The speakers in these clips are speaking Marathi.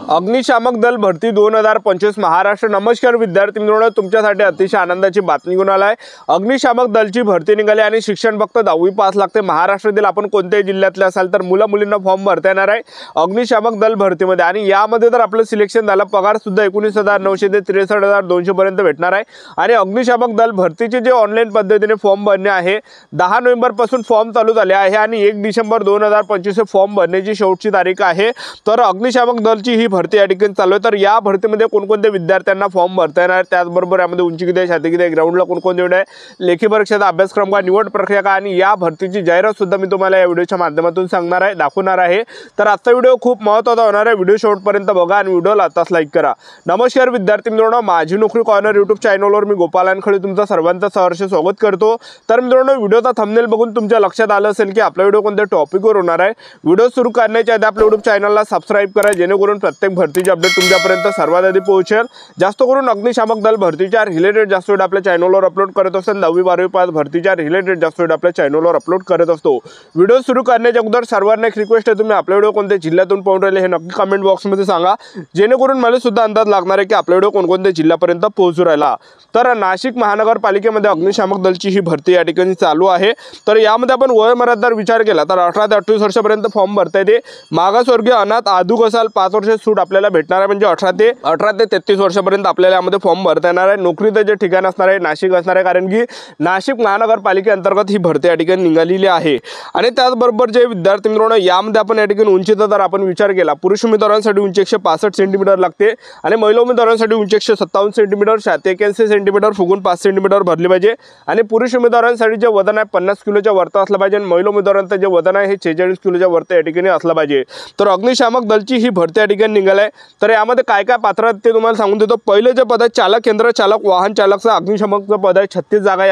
अग्निशामक दल भरती 2025 महाराष्ट्र। नमस्कार विद्यार्थी मित्रांनो, तुमच्यासाठी अतिशय आनंदाची बातमी घेऊन आलाय। अग्निशामक दलची भरती निघाली आणि शिक्षण फक्त 10वी पास लागते। महाराष्ट्रातील आपण कोणत्याही जिल्ह्यातले असाल तर मुलं-मुलींना फॉर्म भरता येणार आहे अग्निशामक दल भरतीमध्ये। आणि यामध्ये तर आपलं सिलेक्शन झालं, पगार सुद्धा 19,900 ते 63,200 पर्यंत भेटणार आहे। आणि अग्निशामक दल भरतीचे जे ऑनलाईन पद्धतीने फॉर्म भरणे आहे 10 नोव्हेंबर पासून फॉर्म चालू झाले आहे आणि 1 डिसेंबर 2025 फॉर्म भरण्याची शेवटची तारीख आहे। तर अग्निशामक दलची ही भरती या ठिकाणी चालू आहे। तर या भरतीमध्ये कोणकोणत्या विद्यार्थ्यांना फॉर्म भरता येणार, त्याचबरोबर यामध्ये उंची किती आहे, छाती किती आहे, ग्राउंडला कोणकोणते आहे, लेखी परीक्षेचा अभ्यासक्रम का, निवड प्रक्रिया का आणि या भरतीची जाहिरात सुद्धा मी तुम्हाला या व्हिडिओच्या माध्यमातून सांगणार आहे, दाखवणार आहे। तर आजचा व्हिडिओ खूप महत्त्वाचा होणार आहे, व्हिडिओ शेवटपर्यंत बघा आणि व्हिडिओला आताच लाईक करा। नमस्कार विद्यार्थी मित्रांनो, माझी नोकरी कॉर्नर यूट्यूब चॅनलवर मी गोपाल वानखडे तुमचं सर्वांचं सहर्ष स्वागत करतो। तर मित्रांनो, व्हिडिओचा थंबनेल बघून तुमच्या लक्षात आलं असेल की आपला व्हिडिओ कोणत्या टॉपिकवर होणार आहे। व्हिडिओ सुरू करण्याच्या आधी आपल्या यूट्यूब चॅनलला सबस्क्राइब करा, जेणेकरून प्रत्येक भरतीचे अपडेट तुमच्यापर्यंत सर्वात आधी पोहोचेल। जास्त करून अग्निशामक दल भरतीच्या रिलेटेड जास्त व्हिडिओ आपल्या चॅनलवर अपलोड करत असतो। 10वी 12वी पास भरतीच्या रिलेटेड जास्त व्हिडिओ आपल्या चॅनलवर अपलोड करत असतो। व्हिडिओ सुरू करण्याच्या अगोदर सर्वांना एक रिक्वेस्ट आहे, तुम्ही आपला व्हिडिओ कोणत्या जिल्ह्यातून पाहून राहिले हे नक्की कमेंट बॉक्समध्ये सांगा, जेणेकरून मला सुद्धा अंदाज लागणार आहे की आपला व्हिडिओ कोणकोणत्या जिल्ह्यापर्यंत पोहोचू राहिला। तर नाशिक महानगरपालिकेमध्ये अग्निशामक दलची ही भरती या ठिकाणी चालू आहे। तर यामध्ये आपण वयोमर्यादा विचार केला तर 18 ते 28 वर्षापर्यंत फॉर्म भरता येते। मागासवर्गीय, अनाथ, आदुक असाल 5 वर्ष सूट आपल्याला भेटणार आहे, म्हणजे 18 ते 33 वर्षापर्यंत आपल्याला यामध्ये फॉर्म भरता येणार आहे। नोकरीचं जे ठिकाण असणार आहे नाशिक असणार आहे, कारण की नाशिक महानगरपालिकेअंतर्गत ही भरती या ठिकाणी निघालेली आहे। आणि त्याचबरोबर जे विद्यार्थी मित्रांनो, यामध्ये आपण या ठिकाणी उंचीचा जर आपण विचार केला, पुरुष उमेदवारांसाठी उंची 165 सेंटीमीटर लागते आणि महिला उमेदवारांसाठी उंची 157 सेंटीमीटर, छाती 81 सेंटीमीटर, फुगून 5 सेंटीमीटर भरली पाहिजे। आणि पुरुष उमेदवारांसाठी जे वजन आहे 50 किलोच्या वरती असलं पाहिजे आणि महिला उमेदवारांचं जे वजन आहे हे 46 किलोच्या वरती या ठिकाणी असलं पाहिजे। तर अग्निशामक दलची ही भरती या ठिकाणी निघाली आहे। तर यामध्ये काय काय पात्र आहेत ते तुम्हाला सांगून देतो। पहिले जे पद आहे चालक, केंद्र चालक, वाहन चालकचं अग्निशामकचं पद आहे, 36 जागा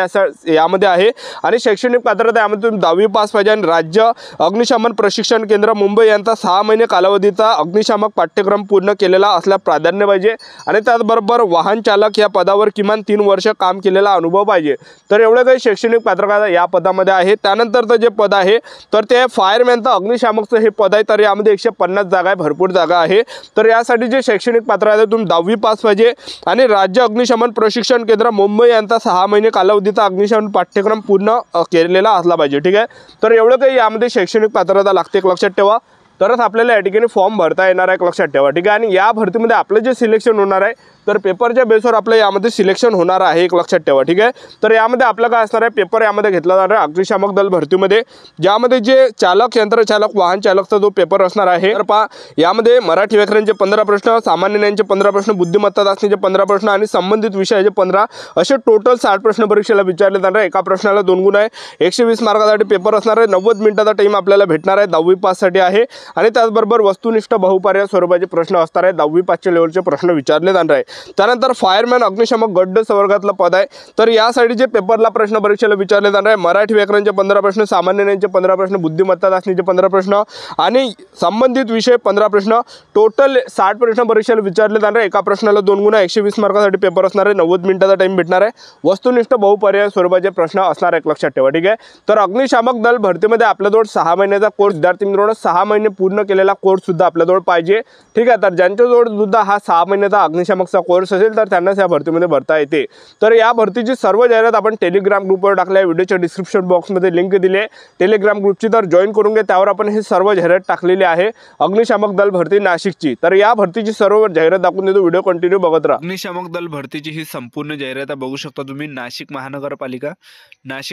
यामध्ये आहे। आणि शैक्षणिक पात्रता यामध्ये तुम्ही 10वी पास पाहिजे आणि राज्य अग्निशमन प्रशिक्षण केंद्र मुंबई यांचा 6 महिने कालावधीचा अग्निशामक पाठ्यक्रम पूर्ण केलेला असल्या प्राधान्य पाहिजे। आणि त्याचबरोबर वाहन चालक या पदावर किमान 3 वर्ष काम केलेला अनुभव पाहिजे। तर एवढं काही शैक्षणिक पात्रता या पदामध्ये आहे। त्यानंतरचं जे पद आहे तर ते फायरमॅनचं अग्निशामकचं हे पद आहे। तर यामध्ये 150 जागा आहे, भरपूर जागा आहे। तर यासाठी जे शैक्षणिक पात्रता आहे तुम्ही 10वी पास पाहिजे आणि राज्य अग्निशमन प्रशिक्षण केंद्र मुंबई यांचा 6 महिने कालावधीचा अग्निशमन पाठ्यक्रम पूर्ण केलेला असला पाहिजे, ठीक आहे। तर एवढं काही यामध्ये शैक्षणिक पात्रता लागते, एक लक्षात ठेवा, तरच आपल्याला या ठिकाणी फॉर्म भरता येणार आहे, एक लक्षात ठेवा, ठीक आहे। आणि या भरतीमध्ये आपलं जे सिलेक्शन होणार आहे तर पेपरच्या बेसवर आपलं यामध्ये सिलेक्शन होणार आहे, एक लक्षात ठेवा, ठीक आहे। तर यामध्ये आपलं काय असणार आहे, पेपर यामध्ये घेतला जाणार आहे अग्निशामक दल भरतीमध्ये, ज्यामध्ये जे चालक, यंत्रचालक, वाहन चालकचा जो पेपर असणार आहे तर पहा यामध्ये मराठी व्याकरणचे 15 प्रश्न, सामान्य ज्ञानचे 15 प्रश्न, बुद्धिमत्ता चाचणीचे 15 प्रश्न आणि संबंधित विषयाचे 15 असे टोटल 60 प्रश्न परीक्षेला विचारले जाणार आहे। एका प्रश्नाला 2 गुण आहे, 120 मार्कासाठी पेपर असणार आहे, 90 मिनिटाचा टाइम आपल्याला भेटणार आहे, 10वी पाससाठी आहे। आणि त्याचबरोबर वस्तुनिष्ठ बहुपर्याय स्वरूपाचे प्रश्न असणार आहेत, 10वी पासच्या लेवलचे प्रश्न विचारले जाणार आहे। त्यानंतर फायरमॅन अग्निशामक गड्ड संवर्गातलं पद आहे। तर यासाठी जे पेपरला प्रश्न परीक्षेला विचारले जाणार आहे, मराठी व्याकरणचे 15 प्रश्न, सामान्य ज्ञानचे 15 प्रश्न, बुद्धिमत्ता चाचणीचे 15 प्रश्न आणि संबंधित विषय 15 प्रश्न, टोटल 60 प्रश्न परीक्षेला विचारले जाणार आहे। एका प्रश्नाला 2 गुण, 120 मार्कासाठी पेपर असणार आहे, 90 मिनिटाचा टाइम भेटणार आहे, वस्तुनिष्ठ बहुपर्याय स्वरूपाचे प्रश्न असणार आहे, लक्षात ठेवा, ठीक आहे। तर अग्निशामक दल भरतीमध्ये आपल्याजवळ 6 महिन्याचा कोर्स, विद्यार्थी मित्रांनो 6 महिने पूर्ण केलेला कोर्स सुद्धा आपल्याजवळ पाहिजे, ठीक आहे। तर ज्यांच्याजवळ सुद्धा हा 6 महिन्याचा अग्निशामकचा कोर्स असेल तर त्यांनाच या भरतीमध्ये भरता येते। तर या भरतीची सर्व जाहिरात आपण टेलिग्राम ग्रुपवर टाकली आहे, व्हिडिओच्या डिस्क्रिप्शन बॉक्समध्ये लिंक दिली आहे टेलिग्राम ग्रुपची, तर जॉईन करून घ्या, त्यावर आपण हे सर्व जाहिरात टाकलेली आहे अग्निशामक दल भरती नाशिकची। तर या भरतीची सर्व जाहिरात दाखवून देतो, व्हिडिओ कंटिन्यू बघत राहा। अग्निशामक दल भरतीची ही संपूर्ण जाहिरात बघू शकता तुम्ही। नाशिक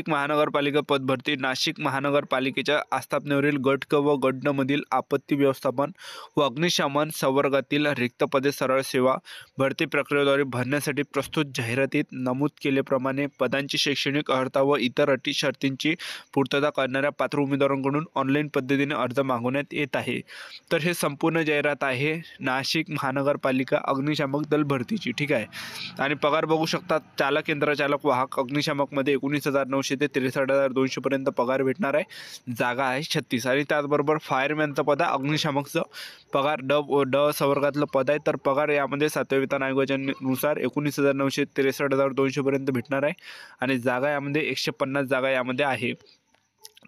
महानगरपालिका पद भरती, नाशिक महानगरपालिकेच्या आस्थापनेवरील गट क व गट न मधील आपत्ती व्यवस्थापन व अग्निशमन संवर्गातील रिक्त पदे सरळ सेवा भरती प्रक्रियेद्वारे भरण्यासाठी प्रस्तुत जाहिरातीत नमूद केल्याप्रमाणे पदांची शैक्षणिक अर्हता व इतर अटी शर्तींची पूर्तता करणाऱ्या पात्र उमेदवारांकडून ऑनलाईन पद्धतीने अर्ज मागवण्यात येत आहे। तर हे संपूर्ण जाहिरात आहे नाशिक महानगरपालिका अग्निशामक दल भरतीची, ठीक आहे। आणि पगार बघू शकता, चालक, यंत्रचालक, वाहक अग्निशामकमध्ये 19,900 ते 63,200 पर्यंत पगार भेटणार आहे, जागा आहे 36। आणि त्याचबरोबर फायरमॅनचं पद आहे, अग्निशामकचं पगार ड संवर्गातलं पद आहे। तर पगार यामध्ये 7व्या वेतन आयोगानुसार 19,900 ते 63,200 पर्यंत भेटणार आहे आणि जागा यामध्ये 150 जागा यामध्ये आहे।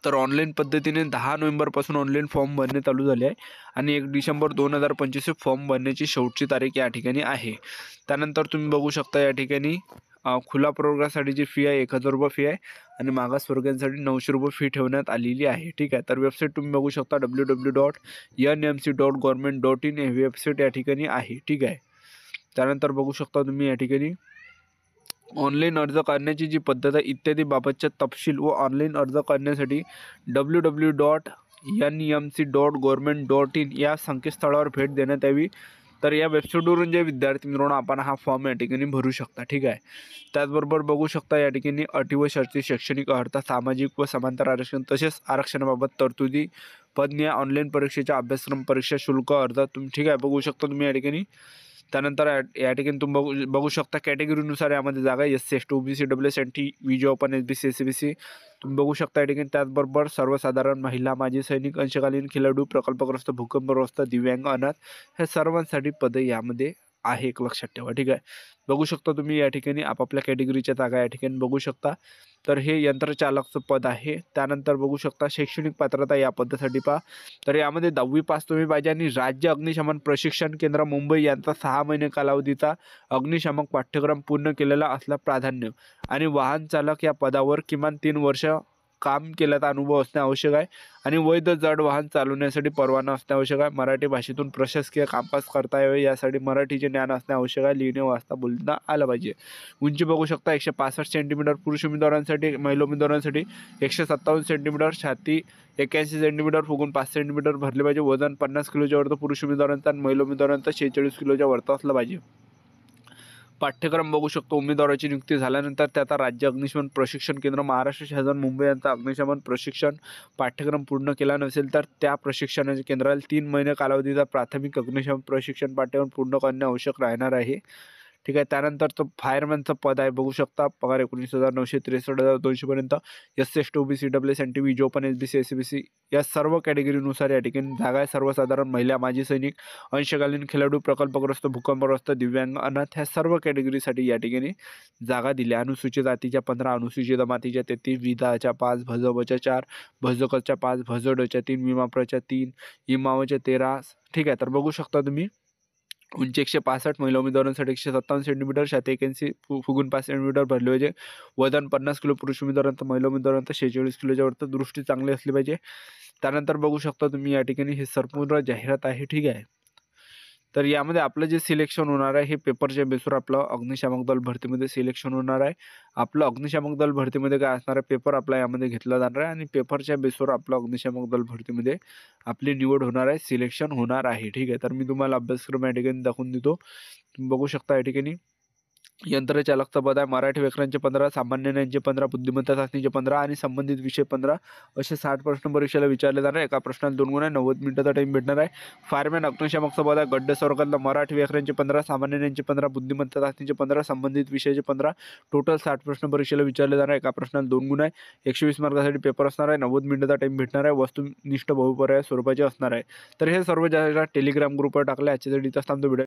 तर ऑनलाईन पद्धतीने 10 नोव्हेंबरपासून ऑनलाईन फॉर्म भरणे चालू झाले आहे आणि 1 डिसेंबर 2025 फॉर्म भरण्याची शेवटची तारीख या ठिकाणी आहे. त्यानंतर तुम्ही बघू शकता या ठिकाणी खुला प्रवर्गासाठीची फी आहे 1000 रुपये फी आहे आणि मागासवर्गीयांसाठी 900 रुपये फी ठेवण्यात आलेली आहे. ठीक आहे. तर वेबसाईट तुम्ही बघू शकता www.nmc.government.in ही वेबसाईट या ठिकाणी आहे. ठीक आहे. त्यानंतर बघू शकता तुम्ही या ठिकाणी ऑनलाईन अर्ज करण्याची जी पद्धत आहे इत्यादी बाबतचे तपशील व ऑनलाईन अर्ज करण्यासाठी www.nmc.government.in या संकेतस्थळावर भेट देण्यात यावी. तर या वेबसाईटवरून जे विद्यार्थी मित्रांनो आपण हा फॉर्म या ठिकाणी भरू शकता. ठीक आहे. त्याचबरोबर बघू शकता या ठिकाणी अटी व शर्ती, शैक्षणिक अर्हता, सामाजिक व समांतर आरक्षण तसेच आरक्षणाबाबत तरतुदी, पदन्या, ऑनलाईन परीक्षेचा अभ्यासक्रम, परीक्षा शुल्क अर्ज तुम्ही ठीक आहे बघू शकता तुम्ही या ठिकाणी. त्यानंतर या ठिकाणी तुम्ही बघू शकता कॅटेगरीनुसार यामध्ये जागा SC ST OBC WS&T विजय ओपन SBC SCBC तुम्ही बघू शकता या ठिकाणी. त्याचबरोबर सर्वसाधारण, महिला, माजी सैनिक, अंशकालीन खेळाडू, प्रकल्पग्रस्त, भूकंपग्रस्त, दिव्यांग, अनाथ ह्या सर्वांसाठी पदे यामध्ये आहे, एक लक्षात ठेवा. ठीक आहे. बघू शकता तुम्ही या ठिकाणी आपापल्या कॅटेगरीच्या जागा या ठिकाणी बघू शकता. तर हे यंत्रचालकचं पद आहे. त्यानंतर बघू शकता शैक्षणिक पात्रता या पदासाठी पहा. तर यामध्ये 10वी पास तुम्ही पाहिजे आणि राज्य अग्निशमन प्रशिक्षण केंद्र मुंबई यांचा 6 महिने कालावधीचा अग्निशामक पाठ्यक्रम पूर्ण केलेला असला प्राधान्य आणि वाहन चालक या पदावर किमान 3 वर्ष काम केल्याचा अनुभव असणे आवश्यक आहे आणि वैध जड वाहन चालवण्यासाठी परवाना असणे आवश्यक आहे. मराठी भाषेतून प्रशासकीय कामकाज करता यावे यासाठी मराठीचे ज्ञान असणे आवश्यक आहे. लिहिणे वाचता बोलता आलं पाहिजे. उंची बघू शकता 165 सेंटीमीटर पुरुष उमेदवारांसाठी, महिला उमेदवारांसाठी 157 सेंटीमीटर, छाती 81 सेंटीमीटर, फुगून 5 सेंटीमीटर भरले पाहिजे. वजन 50 किलोच्या वरतं पुरुष उमेदवारांचा आणि महिला उमेदवारांचा 46 किलोच्या वरतं असलं पाहिजे. पाठ्यक्रम बघू शकतो. उमेदवाराची नियुक्ती झाल्यानंतर त्याचा राज्य अग्निशमन प्रशिक्षण केंद्र महाराष्ट्र शासन मुंबई यांचा अग्निशमन प्रशिक्षण पाठ्यक्रम पूर्ण केला नसेल तर त्या प्रशिक्षणाच्या केंद्राला 3 महिने कालावधीचा प्राथमिक अग्निशमन प्रशिक्षण पाठ्यक्रम पूर्ण करणे आवश्यक राहणार आहे. ठीक आहे. त्यानंतर तो फायरमॅनचं पद आहे बघू शकता. पगार 19,900 63,200 पर्यंत. SC ST OBC WS&T विजय ओपन SBC SCBC या सर्व कॅटेगरीनुसार या ठिकाणी जागा आहे. सर्वसाधारण, महिला, माजी सैनिक, अंशकालीन खेळाडू, प्रकल्पग्रस्त, भूकंपग्रस्त, दिव्यांग, अनाथ ह्या सर्व कॅटेगरीसाठी या ठिकाणी जागा दिल्या. अनुसूचित जातीच्या 15, अनुसूचित जमातीच्या 33, विधाच्या 5, भजबच्या 4, भजकच्या 5, भजडच्या 3, विमाप्रच्या 3, इमावच्या 13. ठीक आहे. तर बघू शकता तुम्ही उंची 165, महिला उमेदवारांसाठी 157 सेंटीमीटर, छाती 81, फुगून 5 सेंटीमीटर भरले पाहिजे. वजन 50 किलो पुरुष उमेदवारांचं, महिला उमेदवारांचं 46 किलोच्या वरतं. दृष्टी चांगली असली पाहिजे. त्यानंतर बघू शकता तुम्ही या ठिकाणी हे संपूर्ण जाहिरात आहे. ठीक आहे. तर यामध्ये आपलं जे सिलेक्शन होणार आहे हे पेपरच्या बेसवर आपलं अग्निशामक दल भरतीमध्ये सिलेक्शन होणार आहे. आपलं अग्निशामक दल भरतीमध्ये काय असणार आहे, पेपर आपला यामध्ये घेतला जाणार आहे आणि पेपरच्या बेसवर आपलं अग्निशामक दल भरतीमध्ये आपली निवड होणार आहे, सिलेक्शन होणार आहे. ठीक आहे. तर मी तुम्हाला अभ्यासक्रम या ठिकाणी दाखवून देतो. तुम्ही बघू शकता या ठिकाणी यंत्रचालकचा पद आहे. मराठी व्याकरणचे 15, सामान्य ज्ञानचे 15, बुद्धिमत्ता चाचणीचे 15 आणि संबंधित विषय 15 असे 60 प्रश्न परीक्षेला विचारले जाणार आहे. एका प्रश्नाला 2 गुण आहे. 90 मिनिटाचा टाईम भेटणार आहे. फायरमॅन अग्निशामकचा पद आहे. गड्डे स्वर्गातला मराठी व्याकरणचे 15, सामान्य ज्ञानचे 15, बुद्धिमत्ता चाचणीचे 15, संबंधित विषयाचे 15 टोटल 60 प्रश्न परीक्षेला विचारले जाणार आहे. एका प्रश्नाला 2 गुण आहे. 120 मार्कासाठी पेपर असणार आहे. 90 मिनिटाचा टाईम भेटणार आहे. वस्तुनिष्ठ बहुपर्याय स्वरूपाचे असणार आहे. तर हे सर्व जाहिरात टेलिग्राम ग्रुपवर टाकले. आजच्या इथंच थांबतो व्हिडिओ.